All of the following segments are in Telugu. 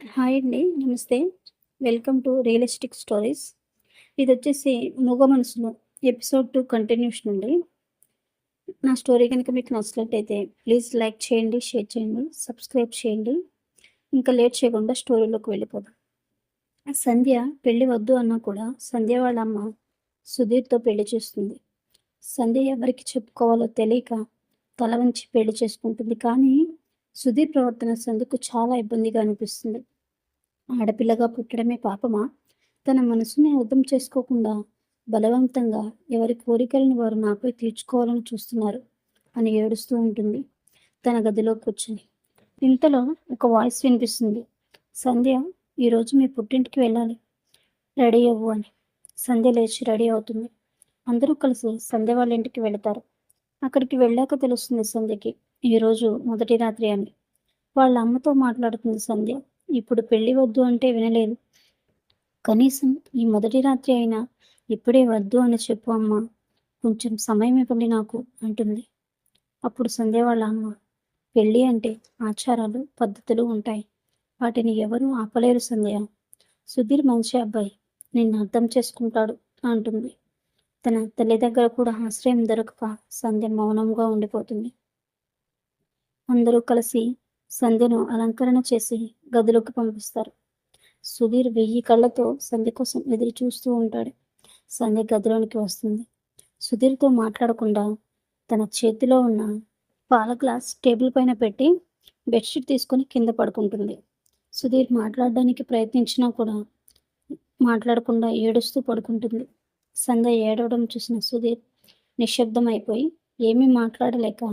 హాయ్ అండి. నమస్తే. Welcome to realistic stories. ఇదొచ్చేసి 'మూగ మనసులు' ఎపిసోడ్ 2 కంటిన్యూషన్ అండి. నా స్టోరీ గనుక మీకు నచ్చినట్టయితే ప్లీజ్ లైక్ చేయండి, షేర్ చేయండి, సబ్స్క్రైబ్ చేయండి. ఇంకా లేట్ చేయకుండా స్టోరీలోకి వెళ్ళిపోదాం. సంధ్య పెళ్లి వద్దు అన్నా కూడా సంధ్య వాళ్ళ అమ్మ సుధీర్‌తో పెళ్లి చేస్తుంది. సంధ్య ఎవరికి చెప్పుకోవాలో తెలియక తల వంచి పెళ్లి చేసుకుంటుంది. కానీ సుధీర్ ప్రవర్తన సంధ్యకు చాలా ఇబ్బందిగా అనిపిస్తుంది. ఆడపిల్లగా పుట్టడమే పాపమా? తన మనసుని అర్థం చేసుకోకుండా బలవంతంగా ఎవరి కోరికలను వారు నాపై తీర్చుకోవాలని చూస్తున్నారు అని ఏడుస్తూ ఉంటుంది తన గదిలో కూర్చొని. ఇంతలో ఒక వాయిస్ వినిపిస్తుంది. సంధ్య, ఈరోజు మీ పుట్టింటికి వెళ్ళాలి, రెడీ అవ్వు అని. సంధ్య లేచి రెడీ అవుతుంది. అందరూ కలిసి సంధ్య వాళ్ళ ఇంటికి వెళతారు. అక్కడికి వెళ్ళాక తెలుస్తుంది సంధ్యకి ఈరోజు మొదటి రాత్రి అని. వాళ్ళ అమ్మతో మాట్లాడుతుంది సంధ్య. ఇప్పుడు పెళ్లి వద్దు అంటే వినలేదు. కనీసం ఈ మొదటి రాత్రి అయినా ఇప్పుడే వద్దు అని చెప్పు అమ్మా. కొంచెం సమయం ఇవ్వండి నాకు అంటుంది. అప్పుడు సంధ్య వాళ్ళ అమ్మ, పెళ్ళి అంటే ఆచారాలు, పద్ధతులు ఉంటాయి. వాటిని ఎవరూ ఆపలేరు సంధ్య. సుధీర్ మంచి అబ్బాయి, నిన్ను అర్థం చేసుకుంటాడు అంటుంది. తన తల్లి దగ్గర కూడా ఆశ్రయం దొరకక సంధ్య మౌనంగా ఉండిపోతుంది. అందరూ కలిసి సంధ్యను అలంకరణ చేసి గదిలోకి పంపిస్తారు. సుధీర్ 1000 కళ్ళతో సంధ్య కోసం ఎదురు చూస్తూ ఉంటాడు. సంధ్య గదిలోనికి వస్తుంది. సుధీర్తో మాట్లాడకుండా తన చేతిలో ఉన్న పాల గ్లాస్ టేబుల్ పైన పెట్టి బెడ్షీట్ తీసుకొని కింద పడుకుంటుంది. సుధీర్ మాట్లాడడానికి ప్రయత్నించినా కూడా మాట్లాడకుండా ఏడుస్తూ పడుకుంటుంది. సంధ్య ఏడవడం చూసిన సుధీర్ నిశ్శబ్దం అయిపోయి ఏమీ మాట్లాడలేక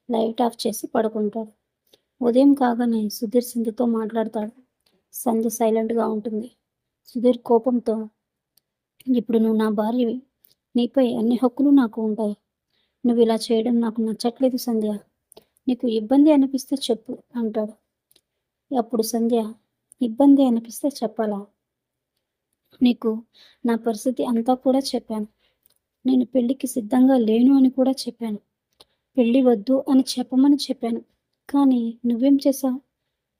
లైట్ ఆఫ్ చేసి పడుకుంటాడు. ఉదయం కాగానే సుధీర్ సంధ్యతో మాట్లాడతాడు. సంధ్య సైలెంట్గా ఉంటుంది. సుధీర్ కోపంతో, ఇప్పుడు నువ్వు నా భార్యవి, నీపై అన్ని హక్కులు నాకు ఉంటాయి. నువ్వు ఇలా చేయడం నాకు నచ్చట్లేదు సంధ్య. నీకు ఇబ్బంది అనిపిస్తే చెప్పు అంటాడు. అప్పుడు సంధ్య, ఇబ్బంది అనిపిస్తే చెప్పాలా? నీకు నా పరిస్థితి అంతా కూడా చెప్పాను. నేను పెళ్లికి సిద్ధంగా లేను అని కూడా చెప్పాను. పెళ్ళి వద్దు అని చెప్పమని చెప్పాను. కానీ నువ్వేం చేశావు?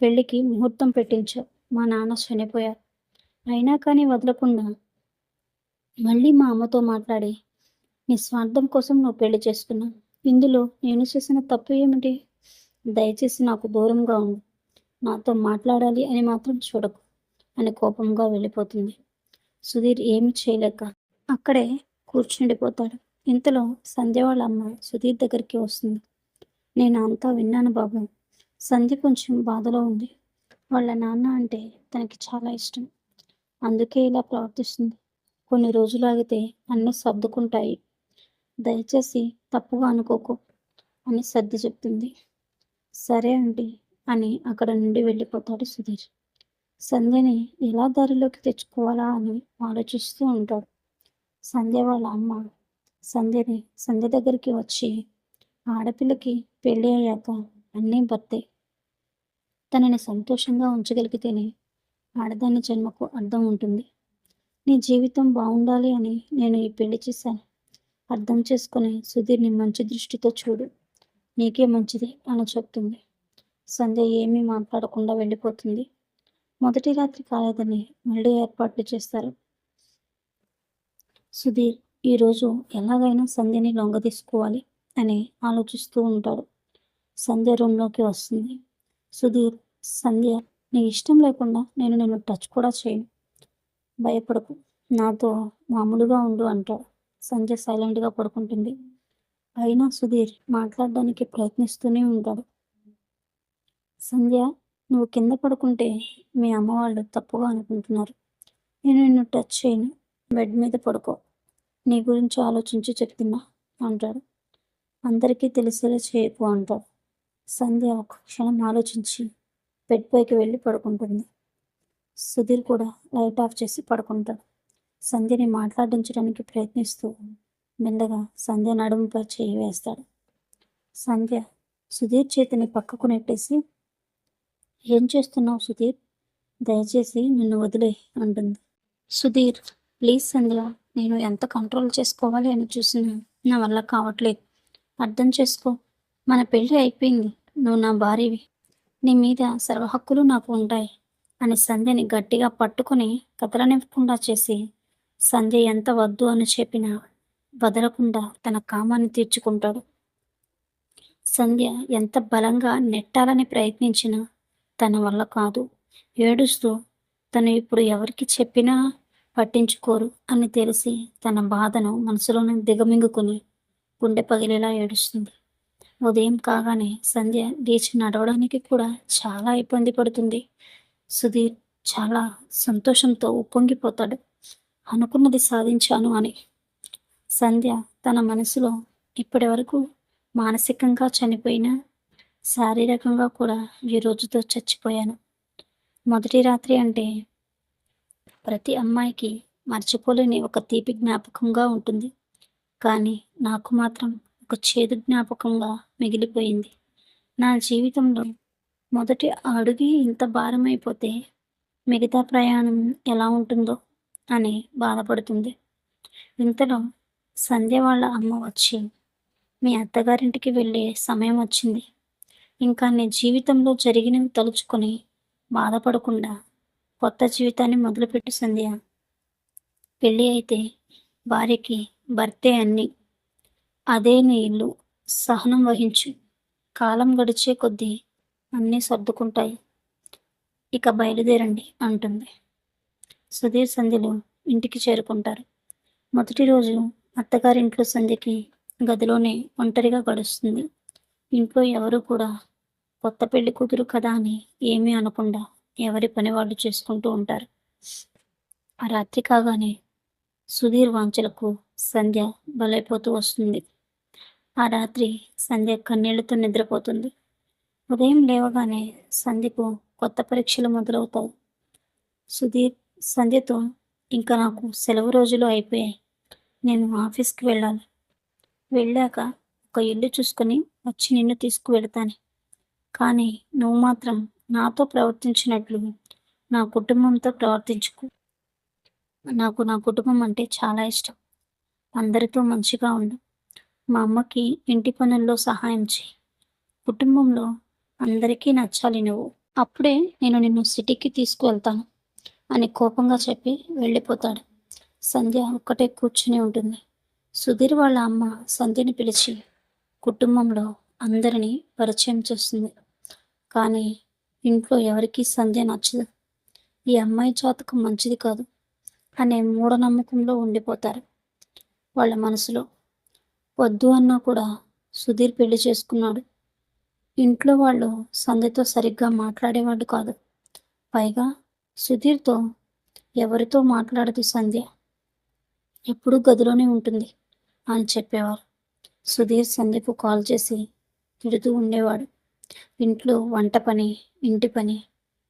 పెళ్ళికి ముహూర్తం పెట్టించావు. మా నాన్న చనిపోయారు. అయినా కానీ వదలకుండా మళ్ళీ మా అమ్మతో మాట్లాడి నీ స్వార్థం కోసం నువ్వు పెళ్లి చేసుకున్నావు. ఇందులో నేను చేసిన తప్పు ఏమిటి? దయచేసి నాకు దూరంగా ఉండు. నాతో మాట్లాడాలి అని మాత్రం చూడకు అని కోపంగా వెళ్ళిపోతుంది. సుధీర్ ఏమి చేయలేక అక్కడే కూర్చుండిపోతాడు. ఇంతలో సంధ్య వాళ్ళ అమ్మ సుధీర్ దగ్గరికి వస్తుంది. నేను అంతా విన్నాను బాబు. సంధ్య కొంచెం బాధలో ఉంది. వాళ్ళ నాన్న అంటే తనకి చాలా ఇష్టం. అందుకే ఇలా ప్రవర్తిస్తుంది. కొన్ని రోజులు ఆగితే అన్నీ సర్దుకుంటాయి. దయచేసి తప్పుగా అనుకోకు అని సర్ది చెప్తుంది. సరే ఆంటీ అని అక్కడ నుండి వెళ్ళిపోతాడు సుధీర్. సంధ్యని ఎలా దారిలోకి తెచ్చుకోవాలా అని ఆలోచిస్తూ ఉంటాడు. సంధ్య వాళ్ళ అమ్మ సంధ్య దగ్గరికి వచ్చి, ఆడపిల్లకి పెళ్ళి అయ్యాక అన్నీ భర్తే. తనని సంతోషంగా ఉంచగలిగితేనే ఆడదాని జన్మకు అర్థం ఉంటుంది. నీ జీవితం బాగుండాలి అని నేను ఈ పెళ్లి చేశాను. అర్థం చేసుకుని సుధీర్ని మంచి దృష్టితో చూడు, నీకే మంచిది అని చెప్తుంది. సంధ్య ఏమీ మాట్లాడకుండా వెళ్ళిపోతుంది. మొదటి రాత్రి కాలేదని మళ్ళీ ఏర్పాట్లు చేస్తారు. సుధీర్ ఈరోజు ఎలాగైనా సంధ్యని లొంగదీసుకోవాలి అని ఆలోచిస్తూ ఉంటాడు. సంధ్య రూమ్లోకి వస్తుంది. సుధీర్, సంధ్య, నీ ఇష్టం లేకుండా నేను నిన్ను టచ్ కూడా చేయను. భయపడకు, నాతో మామూలుగా ఉండు అంటాడు. సంధ్య సైలెంట్గా పడుకుంటుంది. అయినా సుధీర్ మాట్లాడడానికి ప్రయత్నిస్తూనే ఉంటాడు. సంధ్య, నువ్వు కింద పడుకుంటే మీ అమ్మ వాళ్ళు తప్పుగా అనుకుంటున్నారు. నేను నిన్ను టచ్ చేయను. బెడ్ మీద పడుకో. నీ గురించి ఆలోచించి చెప్తున్నా అంటాడు. అందరికీ తెలిసేలా చేయకు అంటాడు. సంధ్య ఒక క్షణం ఆలోచించి బెడ్ పైకి వెళ్ళి పడుకుంటుంది. సుధీర్ కూడా లైట్ ఆఫ్ చేసి పడుకుంటాడు. సంధ్యని మాట్లాడించడానికి ప్రయత్నిస్తూ మెల్లగా సంధ్య నడుముపై చేయి వేస్తాడు. సంధ్య సుధీర్ చేతిని పక్కకు నెట్టేసి, ఏం చేస్తున్నావు సుధీర్? దయచేసి నిన్ను వదిలే అంటుంది. సుధీర్, ప్లీజ్ సంధ్య, నేను ఎంత కంట్రోల్ చేసుకోవాలి అని చూసినా నా వల్ల కావట్లేదు. అర్థం చేసుకో. మన పెళ్ళి అయిపోయింది. నువ్వు నా భార్యవి. నీ మీద సర్వ హక్కులు నాకు ఉంటాయి. అని సంధ్యని గట్టిగా పట్టుకుని కదలనివ్వకుండా చేసి, సంధ్య ఎంత వద్దు అని చెప్పినా వదలకుండా తన కామాన్ని తీర్చుకుంటాడు. సంధ్య ఎంత బలంగా నెట్టాలని ప్రయత్నించినా తన వల్ల కాదు. ఏడుస్తూ తను ఇప్పుడు ఎవరికి చెప్పినా పట్టించుకోరు అని తెలిసి తన బాధను మనసులోనే దిగమింగుకుని గుండె పగిలేలా ఏడుస్తుంది. ఉదయం కాగానే సంధ్య లేచి నడవడానికి కూడా చాలా ఇబ్బంది పడుతుంది. సుధీర్ చాలా సంతోషంతో ఉప్పొంగిపోతాడు. అనుకున్నది సాధించాను అని. సంధ్య తన మనసులో ఇప్పటివరకు మానసికంగా చనిపోయినా, శారీరకంగా కూడా ఈ రోజుతో చచ్చిపోయాను. మొదటి రాత్రి అంటే ప్రతి అమ్మాయికి మర్చిపోలేని ఒక తీపి జ్ఞాపకంగా ఉంటుంది. కానీ నాకు మాత్రం ఒక చేదు జ్ఞాపకంగా మిగిలిపోయింది. నా జీవితంలో మొదటి అడుగే ఇంత భారమైపోతే మిగతా ప్రయాణం ఎలా ఉంటుందో అని బాధపడుతుంది. ఇంతలో సంధ్య వాళ్ళ అమ్మ వచ్చి, మీ అత్తగారింటికి వెళ్ళే సమయం వచ్చింది. ఇంకా నీ జీవితంలో జరిగినవి తలుచుకొని బాధపడకుండా కొత్త జీవితాన్ని మొదలుపెట్టు సంధ్య. పెళ్ళి అయితే భార్యకి భర్తే అన్నీ. అదే నీ ఇల్లు. సహనం వహించు. కాలం గడిచే కొద్దీ అన్నీ సర్దుకుంటాయి. ఇక బయలుదేరండి అంటుంది. సుధీర్ సంధ్యలు ఇంటికి చేరుకుంటారు. మొదటి రోజు అత్తగారింట్లో సంధ్యకి గదిలోనే ఒంటరిగా గడుస్తుంది. ఇంట్లో ఎవరు కూడా కొత్త పెళ్లి కూతురు కదా అని ఏమీ అనకుండా ఎవరి పని వాళ్ళు చేసుకుంటూ ఉంటారు. ఆ రాత్రి కాగానే సుధీర్ వాంఛలకు సంధ్య బలైపోతూ వస్తుంది. ఆ రాత్రి సంధ్య కన్నీళ్లతో నిద్రపోతుంది. ఉదయం లేవగానే సంధ్యకు కొత్త పరీక్షలు మొదలవుతాయి. సుధీర్ సంధ్యతో, ఇంకా నాకు సెలవు రోజులు అయిపోయాయి. నేను ఆఫీస్కి వెళ్ళాలి. వెళ్ళాక ఒక ఇల్లు చూసుకొని వచ్చి నిన్ను తీసుకువెళతాను. కానీ నువ్వు మాత్రం నాతో ప్రవర్తించినట్లు నా కుటుంబంతో ప్రవర్తించుకు. నాకు నా కుటుంబం అంటే చాలా ఇష్టం. అందరితో మంచిగా ఉండు. మా అమ్మకి ఇంటి పనుల్లో సహాయం చేయి. కుటుంబంలో అందరికీ నచ్చాలి నువ్వు. అప్పుడే నేను నిన్ను సిటీకి తీసుకువెళ్తాను అని కోపంగా చెప్పి వెళ్ళిపోతాడు. సంధ్య ఒక్కటే కూర్చుని ఉంటుంది. సుధీర్ వాళ్ళ అమ్మ సంధ్యని పిలిచి కుటుంబంలో అందరినీ పరిచయం చేస్తుంది. కానీ ఇంట్లో ఎవరికీ సంధ్య నచ్చదు. ఈ అమ్మాయి జాతకం మంచిది కాదు అనే మూఢనమ్మకంలో ఉండిపోతారు. వాళ్ళ మనసులో వద్దు అన్నా కూడా సుధీర్ పెళ్లి చేసుకున్నాడు. ఇంట్లో వాళ్ళు సంధ్యతో సరిగ్గా మాట్లాడేవాడు కాదు. పైగా సుధీర్తో ఎవరితో మాట్లాడదు సంధ్య. ఎప్పుడూ గదిలోనే ఉంటుంది అని చెప్పేవారు. సుధీర్ సంధ్యకు కాల్ చేసి తిడుతూ ఉండేవాడు. ఇంట్లో వంట పని, ఇంటి పని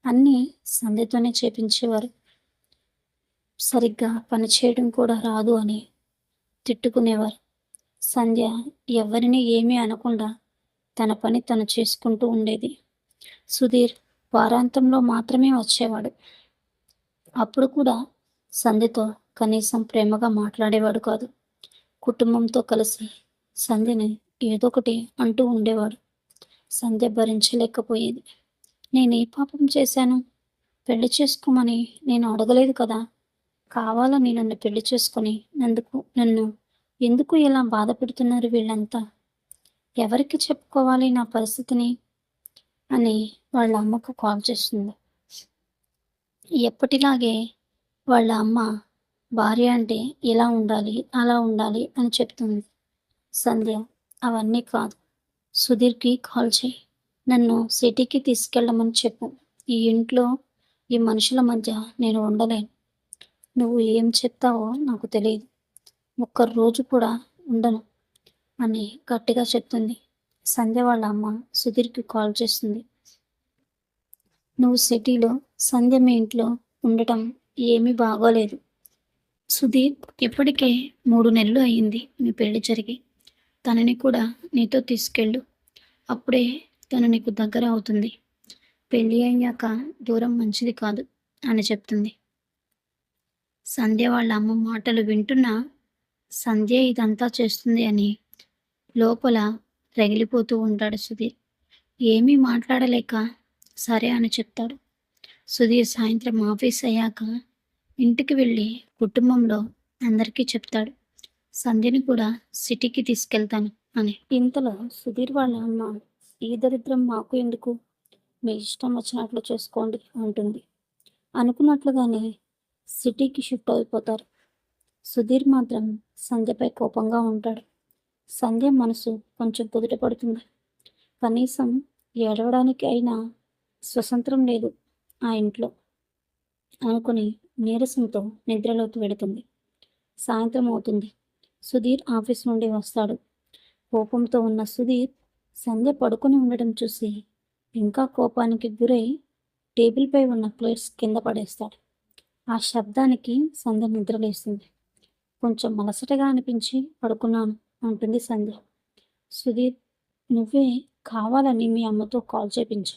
అన్నీ సంధ్యతోనే చేపించేవారు. సరిగ్గా పని చేయడం కూడా రాదు అని తిట్టుకునేవారు. సంధ్య ఎవరిని ఏమీ అనకుండా తన పని తను చేసుకుంటూ ఉండేది. సుధీర్ వారాంతంలో మాత్రమే వచ్చేవాడు. అప్పుడు కూడా సంధ్యతో కనీసం ప్రేమగా మాట్లాడేవాడు కాదు. కుటుంబంతో కలిసి సంధ్యని ఏదో ఒకటి అంటూ ఉండేవాడు. సంధ్య భరించలేకపోయేది. నేనే పాపం చేశాను? పెళ్లి చేసుకోమని నేను అడగలేదు కదా. కావాలని నన్ను పెళ్లి చేసుకొని నన్ను ఎందుకు ఇలా బాధ పెడుతున్నారు వీళ్ళంతా? ఎవరికి చెప్పుకోవాలి నా పరిస్థితిని అని వాళ్ళ అమ్మకు కాల్ చేస్తుంది. ఎప్పటిలాగే వాళ్ళ అమ్మ భార్య అంటే ఇలా ఉండాలి, అలా ఉండాలి అని చెప్తుంది. సంధ్య అవన్నీ కాదు. సుధీర్కి కాల్ చేయి. నన్ను సిటీకి తీసుకెళ్ళమని చెప్పు. ఈ ఇంట్లో ఈ మనుషుల మధ్య నేను ఉండలేను. నువ్వు ఏం చెప్తావో నాకు తెలియదు. ఒక్కరోజు కూడా ఉండను అని గట్టిగా చెప్తుంది. సంధ్య వాళ్ళ అమ్మ సుధీర్కి కాల్ చేస్తుంది. నువ్వు సిటీలో సంధ్య మీ ఇంట్లో ఉండటం ఏమీ బాగోలేదు. సుధీర్ ఇప్పటికే 3 నెలలు అయ్యింది మీ పెళ్లి జరిగి. తనని కూడా నీతో తీసుకెళ్ళు. అప్పుడే తను నీకు దగ్గర అవుతుంది. పెళ్ళి అయ్యాక దూరం మంచిది కాదు అని చెప్తుంది. సంధ్య వాళ్ళ అమ్మ మాటలు వింటున్నా సంధ్య ఇదంతా చేస్తుంది అని లోపల రగిలిపోతూ ఉంటాడు సుధీర్. ఏమీ మాట్లాడలేక సరే అని చెప్తాడు. సుధీర్ సాయంత్రం ఆఫీస్ అయ్యాక ఇంటికి వెళ్ళి కుటుంబంలో అందరికీ చెప్తాడు. సంధ్యని కూడా సిటీకి తీసుకెళ్తాను అని. ఇంతలో సుధీర్ వాళ్ళ అమ్మ, ఈ దరిద్రం మాకు ఎందుకు, మీ ఇష్టం వచ్చినట్లు చేసుకోండి అంటుంది. అనుకున్నట్లుగానే సిటీకి షిఫ్ట్ అయిపోతారు. సుధీర్ మాత్రం సంధ్యపై కోపంగా ఉంటాడు. సంధ్య మనసు కొంచెం కుదుట పడుతుంది. కనీసం ఏడవడానికి అయినా స్వతంత్రం లేదు ఆ ఇంట్లో అనుకుని నీరసంతో నిద్రలోకి వెడుతుంది. సాయంత్రం అవుతుంది. సుధీర్ ఆఫీస్ నుండి వస్తాడు. కోపంతో ఉన్న సుధీర్ సంధ్య పడుకుని ఉండడం చూసి ఇంకా కోపానికి గురై టేబుల్పై ఉన్న ప్లేట్స్ కింద పడేస్తాడు. ఆ శబ్దానికి సంధ్య నిద్రలేస్తుంది. కొంచెం అలసటగా అనిపించి పడుకున్నాను అంటుంది సంధ్య. సుధీర్, నువ్వే కావాలని మీ అమ్మతో కాల్ చేపించు,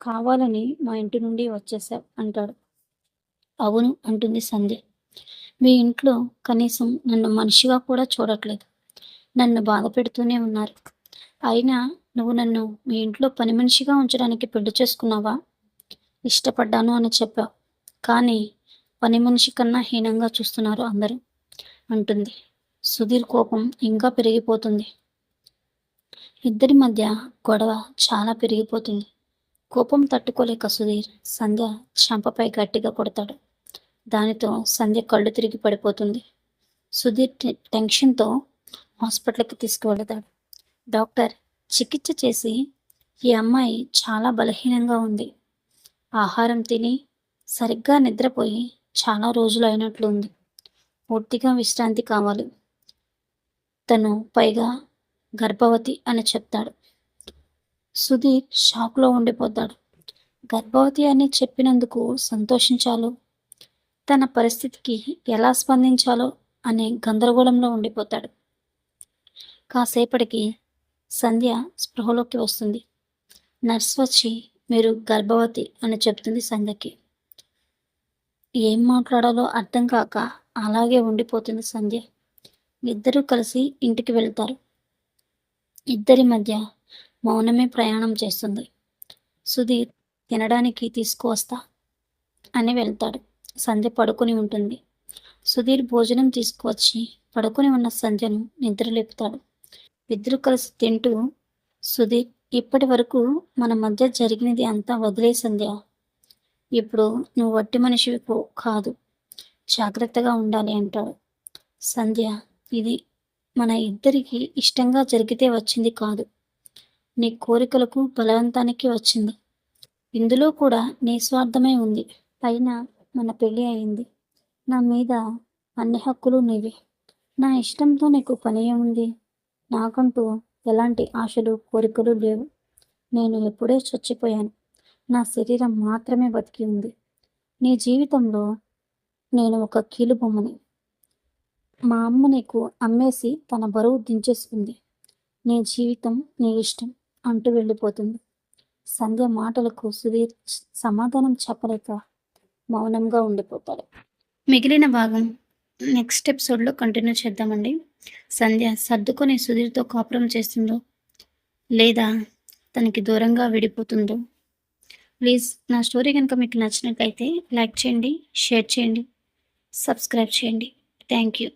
కావాలని మా ఇంటి నుండి వచ్చేసావు అంటాడు. అవును అంటుంది సంధ్య. మీ ఇంట్లో కనీసం నన్ను మనిషిగా కూడా చూడట్లేదు, నన్ను బాధ పెడుతూనే ఉన్నారు. అయినా నువ్వు నన్ను మీ ఇంట్లో పని మనిషిగా ఉంచడానికి పెళ్లి చేసుకున్నావా? ఇష్టపడ్డాను అని చెప్పావు, కానీ పని మనిషి కన్నా హీనంగా చూస్తున్నారు అందరూ అంటుంది. సుధీర్ కోపం ఇంకా పెరిగిపోతుంది. ఇద్దరి మధ్య గొడవ చాలా పెరిగిపోతుంది. కోపం తట్టుకోలేక సుధీర్ సంధ్య చెంపపై గట్టిగా కొడతాడు. దానితో సంధ్య కళ్ళు తిరిగి పడిపోతుంది. సుధీర్ టెన్షన్తో హాస్పిటల్కి తీసుకువెళతాడు. డాక్టర్ చికిత్స చేసి, ఈ అమ్మాయి చాలా బలహీనంగా ఉంది, ఆహారం తిని సరిగ్గా నిద్రపోయి చాలా రోజులు అయినట్లు ఉంది, పూర్తిగా విశ్రాంతి కావాలి, తను పైగా గర్భవతి అని చెప్తాడు. సుధీర్ షాక్లో ఉండిపోతాడు. గర్భవతి అని చెప్పినందుకు సంతోషించాలో, తన పరిస్థితికి ఎలా స్పందించాలో అనే గందరగోళంలో ఉండిపోతాడు. కాసేపటికి సంధ్య స్పృహలోకి వస్తుంది. నర్స్ వచ్చి, మీరు గర్భవతి అని చెప్తుంది సంధ్యకి. ఏం మాట్లాడాలో అర్థం కాక అలాగే ఉండిపోతుంది సంధ్య. ఇద్దరూ కలిసి ఇంటికి వెళ్తారు. ఇద్దరి మధ్య మౌనమే ప్రయాణం చేస్తుంది. సుధీర్ తినడానికి తీసుకువస్తా అని వెళ్తాడు. సంధ్య పడుకుని ఉంటుంది. సుధీర్ భోజనం తీసుకువచ్చి పడుకుని ఉన్న సంధ్యను నిద్రలేపుతాడు. ఇద్దరు కలిసి తింటూ, సుధీర్, ఇప్పటి వరకు మన మధ్య జరిగినది అంతా వదిలే సంధ్య. ఇప్పుడు నువ్వు వట్టి మనిషివి కాదు, జాగ్రత్తగా ఉండాలి అంటాడు. సంధ్య, ఇది మన ఇద్దరికి ఇష్టంగా జరిగితే వచ్చింది కాదు, నీ కోరికలకు బలవంతానికి వచ్చింది. ఇందులో కూడా నీ స్వార్థమే ఉంది. పైన మన పెళ్ళి అయింది, నా మీద అన్ని హక్కులు నీవే. నా ఇష్టంతో నీకు పని ఏముంది? నాకంటూ ఎలాంటి ఆశలు కోరికలు లేవు. నేను ఎప్పుడే చచ్చిపోయాను, నా శరీరం మాత్రమే బతికి ఉంది. నీ జీవితంలో నేను ఒక కీలుబొమ్మని. మా అమ్మ నీకు అమ్మేసి తన బరువు దించేసుకుంది. నీ జీవితం నీ ఇష్టం అంటూ వెళ్ళిపోతుంది. సంధ్య మాటలకు సుధీర్ సమాధానం చెప్పలేక మౌనంగా ఉండిపోతాడు. మిగిలిన భాగం నెక్స్ట్ ఎపిసోడ్లో కంటిన్యూ చేద్దామండి. సంధ్య సర్దుకొని సుధీర్తో కాపురం చేస్తుందో లేదా తనకి దూరంగా విడిపోతుందో. ప్లీజ్ నా స్టోరీ కనుక మీకు నచ్చినట్లయితే లైక్ చేయండి, షేర్ చేయండి, సబ్స్క్రైబ్ చేయండి. Thank you.